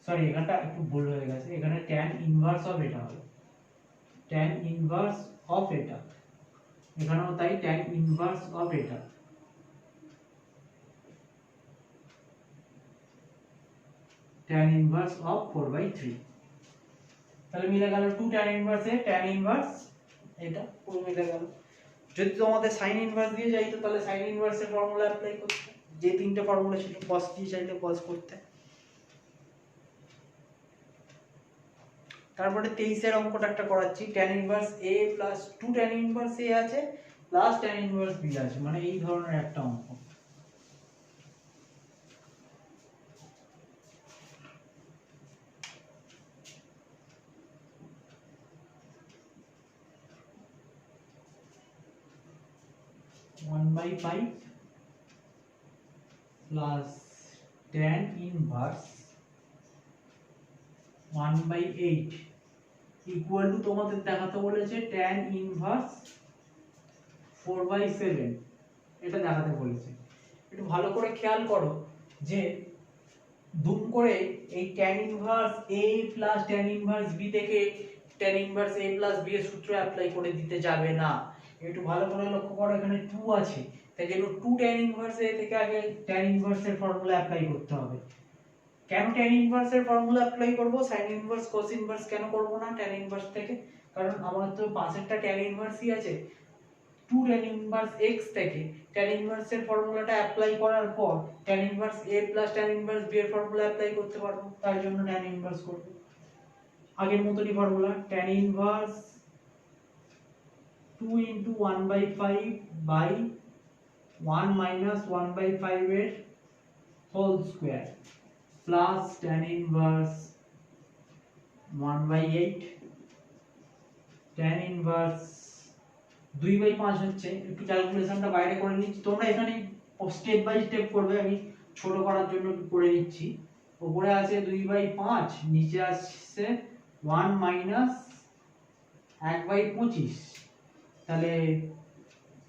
সরি এখানটা একটু ভুল হয়ে গেছে, এখানে tan ইনভার্স অফ এটা হবে, tan ইনভার্স অফ এটা, এখানেও তাই tan ইনভার্স অফ এটা, tan ইনভার্স অফ 4/3। তাহলে মিলে গেল 2 tan ইনভার্স এ tan ইনভার্স, এটা পুরো মিলে গেল। যদি তোমাদের sin ইনভার্স দিয়ে যাইতো তাহলে sin ইনভার্স এর ফর্মুলা অ্যাপ্লাই করতে, যে তিনটে ফর্মুলা ছিল, cos দিয়ে চাইলে cos করতে। তারপরে 23 এর অঙ্কটা একটা করাচ্ছি। tan inverse a plus 2 tan inverse a আছে প্লাস tan ইনভার্স b আছে, মানে এই ধরনের একটা অঙ্ক। One by 5 plus tan inverse 1/8 equal to তোমাদের দেখাতে বলেছে tan ইনভার্স 4/7, এটা দেখাতে বলেছে। একটু ভালো করে খেয়াল করো যে দুম করে এই tan inverse a plus tan inverse b থেকে tan inverse a plus b এর সূত্র অ্যাপ্লাই করে দিতে যাবে না। একটু ভালো করে লক্ষ্য করো, এখানে 2 আছে, তাই জন্য 2 tan ইনভার্স a থেকে আগে tan ইনভার্স এর ফর্মুলা অ্যাপ্লাই করতে হবে। কেন tan ইনভার্স এর ফর্মুলা অ্যাপ্লাই করব, sin ইনভার্স cos ইনভার্স কেন করব না tan ইনভার্স থেকে? কারণ আমাদের তো পাশেরটা tan ইনভার্সই আছে। 2 tan ইনভার্স x থেকে tan ইনভার্স এর ফর্মুলাটা অ্যাপ্লাই করার পর tan inverse a plus tan inverse b এর ফর্মুলা অ্যাপ্লাই করতে পারবো, তার জন্য tan ইনভার্স করব। আগের মতই formula, tan inverse 2 into 1/5 by 1 minus 1/5 এর whole square plus tan inverse 1/8, tan inverse 2/5 হচ্ছে। একটু ক্যালকুলেশনটা বাইরে করে নিচ্ছি, তোমরা এখানে স্টেপ বাই স্টেপ করবে, আমি ছোট করার জন্য করে নিচ্ছি। উপরে আছে 2/5, নিচে আসছে 1 মাইনাস 1/25, তাহলে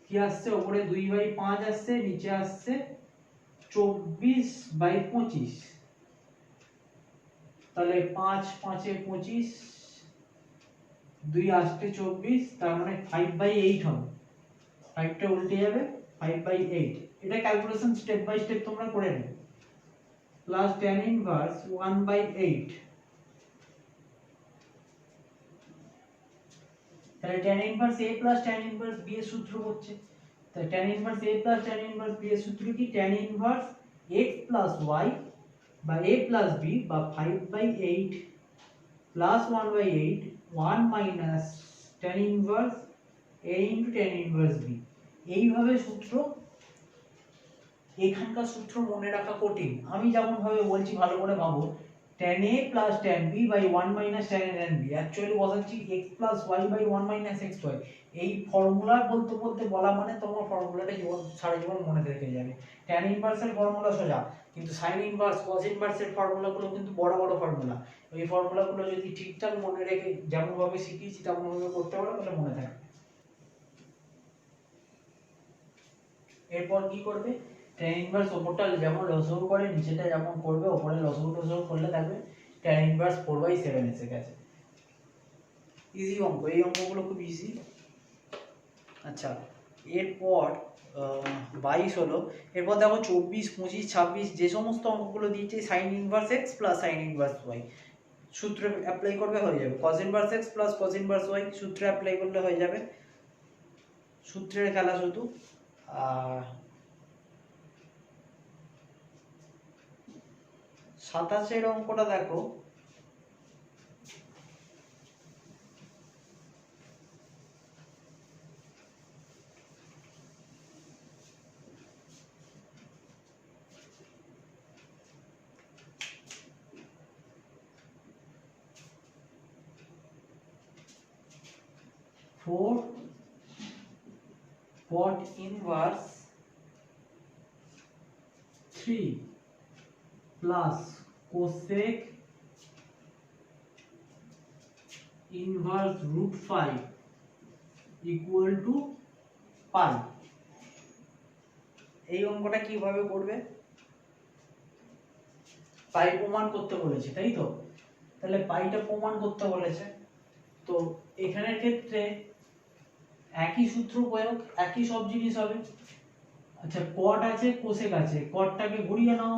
কি আসছে? উপরে 2/5 আসছে, নিচে আসছে 24/25, তাহলে 5 5 এ 25, 2 আসছে 24, তার মানে 5/8 হবে। 5 টা উল্টে যাবে, 5/8। এটা ক্যালকুলেশন স্টেপ বাই স্টেপ তোমরা করে নেবে। প্লাস tan ইনভার্স 1/8 তাহলে tan inverse a plus tan inverse b এর সূত্র হচ্ছে, তাহলে tan inverse a plus tan inverse b এর সূত্র কি tan inverse x plus y বা a প্লাস b বা 5/8 plus 1/8 1 minus tan inverse a into tan inverse b। এইভাবে সূত্র, এখানকার সূত্র মনে রাখা কঠিন, আমি যেমন ভাবে বলছি ভালো করে ভাবো। tan a plus tan b by 1 minus tan a tan b actually বসাচ্ছি x plus y by 1 minus xy। এই ফর্মুলা বলতে বলতে বলা মানে তোমার ফর্মুলাটা জীবন সারা জীবন মনে থেকে যাবে। tan ইনভার্সের ফর্মুলা সোজা, কিন্তু sin ইনভার্স cos ইনভার্সের ফর্মুলাগুলো কিন্তু বড় বড় ফর্মুলা। এই ফর্মুলাগুলো যদি ঠিকঠাক মনে রেখে যেমন ভাবে শিখিয়েছি তেমন ভাবে করতে পারো তাহলে মনে থাকবে। এরপর কি করবে, tan ইনভার্স ওপরটা যেমন লসাগু করে নিচেটা যেমন করবে, ওপরে লসাগু টসাগু করলে দেখবে tan ইনভার্স 4/7 এসে গেছে। ইজি অঙ্ক, এই অঙ্কগুলো খুব ইজি। আচ্ছা, এরপর 22 হলো। এরপর দেখো 24, 25, 26 যে সমস্ত অঙ্কগুলো দিয়েছে sin inverse x plus sin inverse y সূত্র অ্যাপ্লাই করবে হয়ে যাবে। cos inverse x plus cos inverse y সূত্র অ্যাপ্লাই করলে হয়ে যাবে। সূত্রের খেলা শুধু। আর 27 অঙ্কটা দেখো, four cot inverse 3 plus cosec inverse root 5 equal to pi। এই অঙ্কটা কিভাবে করবে, পাই প্রমাণ করতে বলেছে তাই তো, তাহলে পাইটা প্রমাণ করতে বলেছে, তো এখানের ক্ষেত্রে একই সূত্র প্রয়োগ, একই সব জিনিস হবে। আচ্ছা, কট আছে কোসেক আছে, কটটাকে ঘুরিয়ে নাও,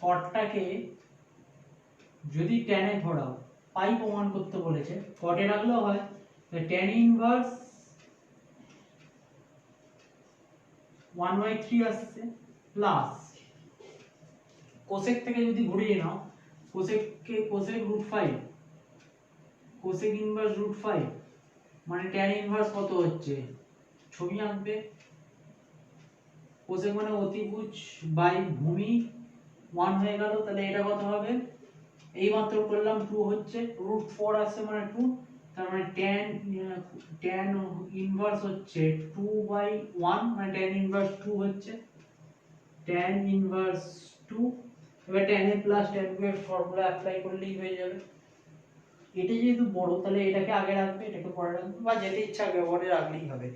কটটাকে যদি tan এ ধরাও, পাই প্রমাণ করতে বলেছে, কটে রাখলেও হয়, tan ইনভার্স 1/3 আসছে প্লাস কোসেক থেকে যদি ঘুরিয়ে নাও, কোসেককে কোসেক √5, কোসেক ইনভার্স √5 মানে tan ইনভার্স কত হচ্ছে, ছবি আঁকবে, কোসেক মানে অতিভুজ বাই ভূমি 1 হয়ে গেল, তাহলে এটা কত হবে, এই মাত্র করলাম 2 হচ্ছে, √4 আসছে মানে 2, তার মানে tan ইনভার্স হচ্ছে 2/1 মানে tan ইনভার্স 2 হচ্ছে, tan ইনভার্স 2। এবার tan a plus tan b এর ফর্মুলা অ্যাপ্লাই করলেই হয়ে যাবে। এটা যেহেতু বড় তাহলে এটাকে আগে রাখবে, এটাকে পরে রাখবে, বা যেটা ইচ্ছা ব্যবহারে রাখলেই হবে।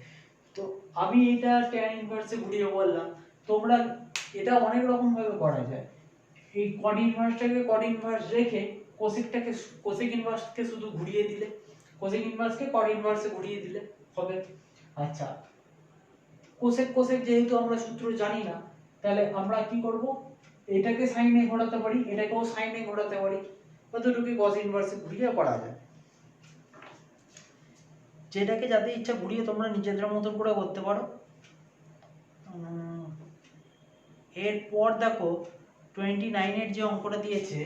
তো আমি এটা tan ইনভার্সে ঘুরিয়ে বললাম, তোমরা এটা অনেক রকম ভাবে করা যায়। এই cot ইনভার্সটাকে cot ইনভার্স রেখে কোসেকটাকে কোসেক ইনভার্সকে শুধু ঘুরিয়ে দিলে, কোসেক ইনভার্সকে cot ইনভার্সে ঘুরিয়ে দিলে হবে। আচ্ছা, কোসেক কোসেক যেহেতু আমরা সূত্র জানি না, তাহলে আমরা কি করব, এটাকে sin এ ঘোরাতে পারি, এটাকেও sin এ ঘোরাতে পারি, কতটুকু cos ইনভার্সে ঘুরিয়ে করা যায়। যেটাকে যাতে ইচ্ছা ঘুরিয়ে তোমরা নিজেদের মতন করে করতে পারো। এরপর দেখো 29 এর যে অঙ্কটা দিয়েছে,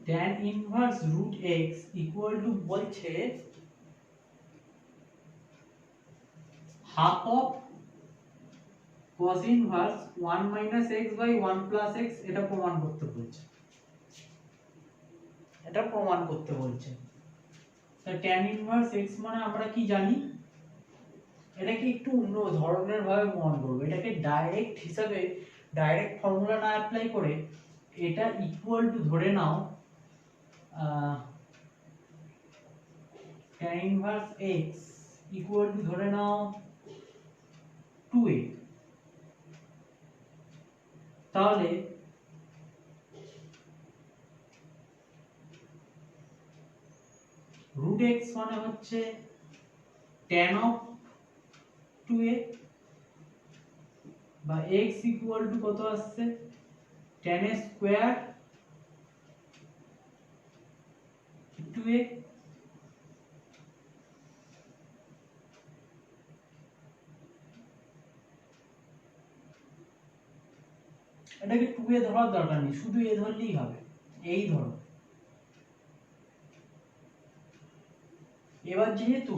tan inverse √x equal to বলছে half of cos inverse 1 minus x by 1 plus x, এটা প্রমাণ করতে বলছে, এটা প্রমাণ করতে বলছে। তা tan ইনভার্স x মানে আমরা কি জানি, এটাকে একটু অন্য ধরনের ভাবে প্রমাণ করব, এটাকে ডাইরেক্ট হিসাবে ডাইরেক্ট ফর্মুলা না অ্যাপ্লাই করে এটা ইকুয়াল টু ধরে নাও tan inverse x equal two ধরে নাও 2a, তাহলে রুট এক্স মানে হচ্ছে tan অফ 2a বা x ইকুয়াল টু কত আসছে tan a স্কয়ার 2a। এটাকে 2a ধরার দরকার নেই, শুধু a ধরলেই হবে, এই ধরো। এবার যেহেতু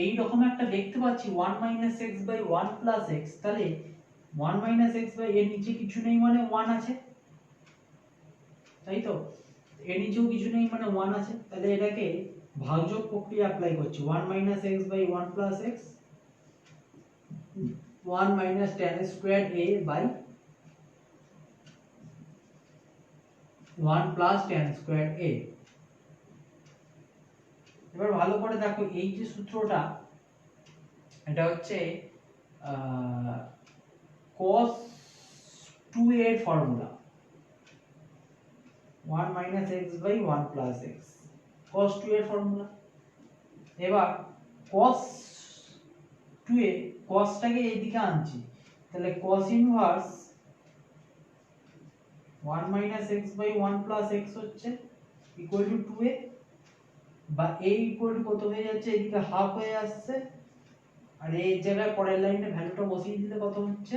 এই রকম একটা দেখতে পাচ্ছি 1 - x / 1 + x, তাহলে 1 - x / এর নিচে কিছু নেই মানে 1 আছে, তাই তো? এর নিচেও কিছু নেই মানে 1 আছে, তাহলে এটাকে ভাগযোগ প্রক্রিয়া অ্যাপ্লাই করছি। 1 - x / 1 + x 1 - tan square a / 1 + tan square a। এবার ভালো করে দেখো, এই যে সূত্রটা, এটা হচ্ছে cos 2a এর formula, 1 - x / 1 + x cos 2a এর ফর্মুলা। এবার cos 2a, cosটাকে এইদিকে আনছি, তাহলে cos ইনভার্স 1 - x / 1 + x হচ্ছে ইকুয়াল টু 2a, বা a ইকুয়াল টু কত হয়ে যাচ্ছে, এদিকে হাফ হয়ে আসছে, আর এই জায়গায় পরের লাইনে ভ্যালুটা বসিয়ে দিলে কত হচ্ছে,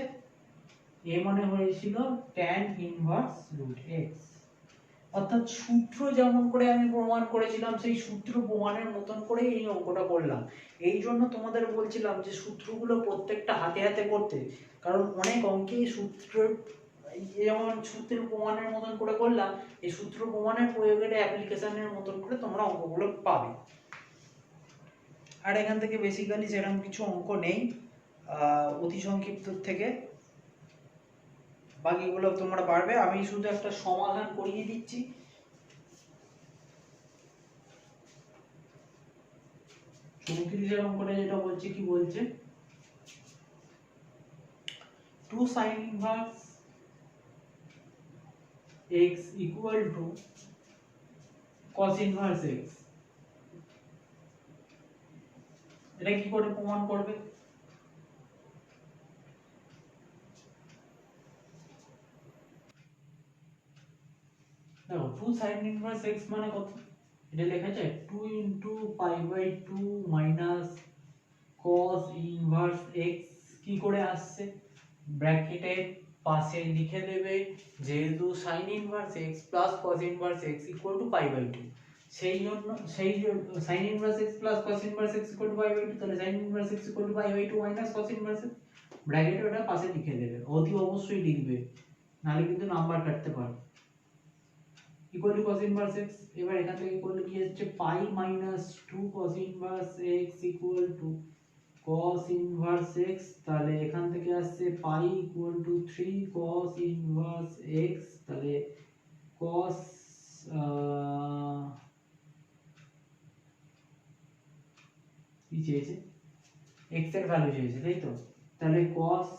a মানে হয়েছিল tan ইনভার্স রুট x। অর্থাৎ সূত্র যেমন করে আমি প্রমাণ করেছিলাম সেই সূত্র প্রমাণের মতন করে এই অঙ্কটা করলাম। এই জন্য তোমাদের বলছিলাম যে সূত্রগুলো প্রত্যেকটা হাতে হাতে করতে, কারণ অনেক অঙ্কেই সূত্র, যেমন সূত্রের প্রমাণের মতন করে করলাম, এই সূত্র প্রমাণের প্রয়োগের অ্যাপ্লিকেশনের মতন করে তোমরা অঙ্কগুলো পাবে। আর এখান থেকে বেসিক্যালি সেরকম কিছু অঙ্ক নেই অতি সংক্ষিপ্ত থেকে, বাকিগুলো তোমরা পারবে। আমি শুধু একটা সমাধান করিয়ে দিচ্ছি। চৌত্রিশের অঙ্কটা যেটা বলছে, কি বলছে, 2 sin inverse x equal to cos inverse x। এটা কি করে প্রমাণ করবে? দেখো 2 sin inverse x মানে কত, এটা লেখা যায় 2 * π/2 minus cos inverse x। কি করে আসছে, ব্র্যাকেটের পাশে লিখে দেবে, যেহেতু sin inverse x plus cos inverse x equal to π/2, সেই জন্য sin inverse x plus cos inverse x equal to π/2, তাহলে sin inverse x equal to π/2 minus cos inverse x, ব্র্যাকেটে ওটা পাশে লিখে দেবে, অতি অবশ্যই লিখবে, নাহলে কিন্তু নাম্বার কাটতে পারো। equal to cos inverse x, এবার এখান থেকে করলে কি হচ্ছে, π - 2 cos inverse x equal to cos inverse x, তাহলে এখান থেকে আসছে π equal to 3 cos inverse x, তাহলে cos কি চেয়েছে, x এর ভ্যালু চেয়েছে, তাই তো? তাহলে cos,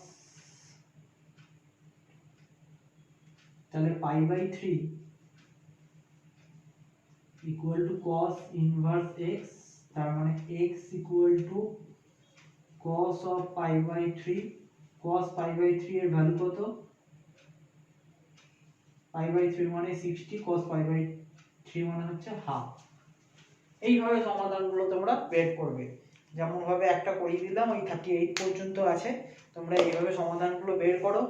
তাহলে π/3 equal to cos inverse x, তার মানে x equal to cos of π/3, cos π/3 এর ভ্যালু কত, π/3 মানে 60, cos π/3 মানে হচ্ছে হাফ। এইভাবে সমাধানগুলো তোমরা বের করবে, যেমন ভাবে একটা করিয়ে দিলাম, ওই 38 পর্যন্ত আছে, তোমরা এইভাবে সমাধানগুলো বের করো।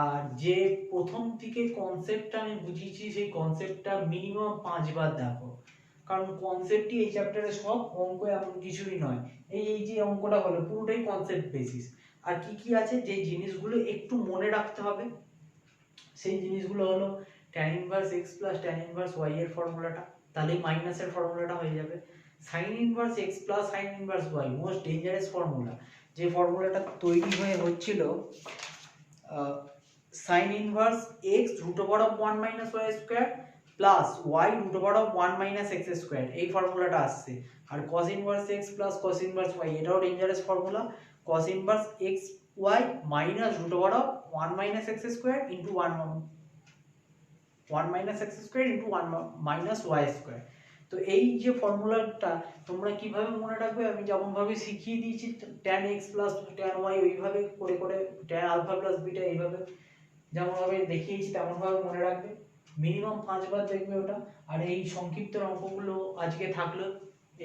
আর যে প্রথম থেকে কনসেপ্টটা আমি বুঝিয়েছি, সেই কনসেপ্টটা মিনিমাম 5 বার দেখো, কারণ কনসেপ্টই এই চ্যাপ্টারে সব, অঙ্ক এমন কিছুই নয়। এই যে অঙ্কটা হলো পুরোটাই কনসেপ্ট বেসিস। আর কি কি আছে যে জিনিসগুলো একটু মনে রাখতে হবে, সেই জিনিসগুলো হলো tan inverse x plus tan inverse y এর ফর্মুলাটা, তাহলেই মাইনাসের ফর্মুলাটা হয়ে যাবে। sin inverse x plus sin inverse y, most dangerous formula, যে ফর্মুলাটা তৈরি হয়ে হচ্ছিল sin inverse x √1 - y square plus y √1 - x square, এই ফর্মুলাটা আসছে। আর cos inverse x plus cos inverse y, এটাও dangerous formula, cos inverse x y minus √1 - x square into 1 - x square into 1 - y square. তো এই যে ফর্মুলাটা তোমরা কিভাবে মনে রাখবে, আমি যেমনভাবে শিখিয়ে দিয়েছি tan x plus tan y, ওইভাবে করে করে tan আলফা প্লাস বিটা এইভাবে যেমনভাবে দেখিয়েছি তেমনভাবে মনে রাখবে। মিনিমাম 5 বার দেখবে ওটা। আর এই সংক্ষিপ্ত অঙ্কগুলো আজকে থাকলো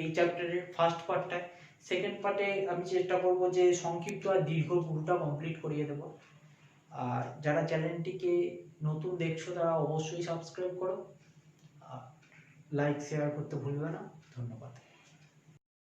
এই চ্যাপ্টারের ফার্স্ট পার্টটায়। সেকেন্ড পার্টে আমি চেষ্টা করব যে সংক্ষিপ্ত আর দীর্ঘ পুরোটা কমপ্লিট করিয়ে দেবো। আর যারা চ্যানেলটিকে নতুন দেখছো তারা অবশ্যই সাবস্ক্রাইব করো, আর লাইক শেয়ার করতে ভুলবে না। ধন্যবাদ।